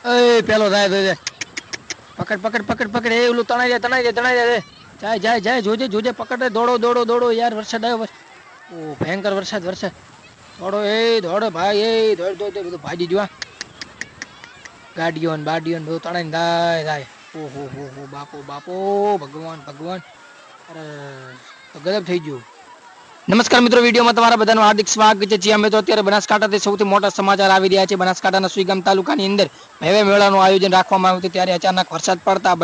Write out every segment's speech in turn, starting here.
એ પેલો થાય તો પકડ પકડ પકડ પકડ એ ઓલું તણાઈ દે જાય જાય જાય જોજે જોજે પકડ દોડો દોડો દોડો યાર વરસાદ આવ્યો ઓ ભયંકર વરસાદ દોડો એ દોડો ભાઈ એ દોડ દોડ બધું ભાજી જોવા ગાડીઓ બાડીઓ બધું તણાઈ જાય ઓહો હો હો બાપો બાપો ભગવાન ભગવાન અરે તો ગજબ થઈ ગયું નમસ્કાર મિત્રો વિડીયોમાં તમારા બધાનું હાર્દિક સ્વાગત છે જી અમે તો અત્યારે બનાસકાંઠાથી સૌથી મોટા સમાચાર આવી રહ્યા છે બનાસકાંઠાના સુઈગામ તાલુકાની અંદર ભવ્ય મેળાનું આયોજન રાખવામાં આવ્યું હતું ત્યારે અચાનક વરસાદ પડતા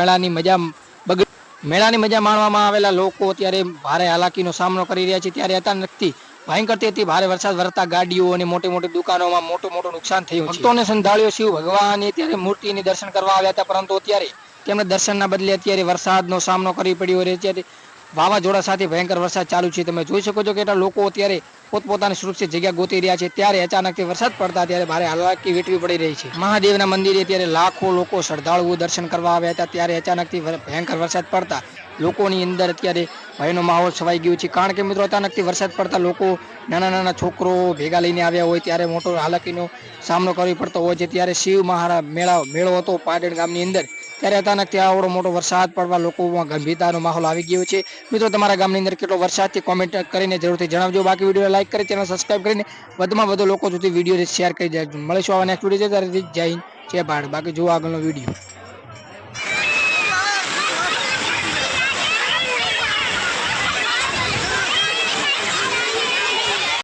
મેળાની મજા માણવામાં આવેલા લોકો અત્યારે ભારે હાલાકીનો સામનો કરી રહ્યા છે ત્યારે અચાનકથી ભયંકરથી ભારે વરસાદ વરસતા ગાડીઓ અને મોટી મોટી દુકાનોમાં મોટું નુકસાન થયું છે ભક્તોને સંધાળ્યો શિવ ભગવાન ત્યારે મૂર્તિની દર્શન કરવા આવ્યા હતા પરંતુ અત્યારે તેમને દર્શનના બદલે અત્યારે વરસાદનો સામનો કરવી પડ્યો છે ત્યારે વાવાઝોડા સાથે ભયંકર વરસાદ ચાલુ છે તમે જોઈ શકો છો કે એટલા લોકો અત્યારે પોતપોતાની સુરક્ષિત જગ્યા ગોતી રહ્યા છે ત્યારે અચાનકથી વરસાદ પડતા ત્યારે ભારે હાલાકી વેઠવી પડી રહી છે મહાદેવના મંદિરે ત્યારે લાખો લોકો શ્રદ્ધાળુઓ દર્શન કરવા આવ્યા હતા ત્યારે અચાનકથી ભયંકર વરસાદ પડતા લોકોની અંદર અત્યારે ભયનો માહોલ છવાઈ ગયો છે કારણ કે મિત્રો અચાનકથી વરસાદ પડતા લોકો નાના નાના છોકરો ભેગા લઈને આવ્યા હોય ત્યારે મોટો હાલાકીનો સામનો કરવો પડતો હોય છે ત્યારે શિવ મહારાજ મેળો હતો પાટણ ગામની અંદર ત્યારે અચાનકથી આવડો મોટો વરસાદ પડવા લોકોમાં ગંભીરતાનો માહોલ આવી ગયો છે મિત્રો તમારા ગામની અંદર કેટલો વરસાદ છે કોમેન્ટ કરીને જરૂરથી જણાવજો બાકી વિડીયો લાઈક કરી ચેનલ સબસ્ક્રાઇબ કરીને વધુમાં વધુ લોકો સુધી વિડીયો શેર કરી દેજો મળીશું આવા નેક્સ્ટ વિડીયો જય હિન્દ જય ભારત બાકી જુઓ આગળનો વિડીયો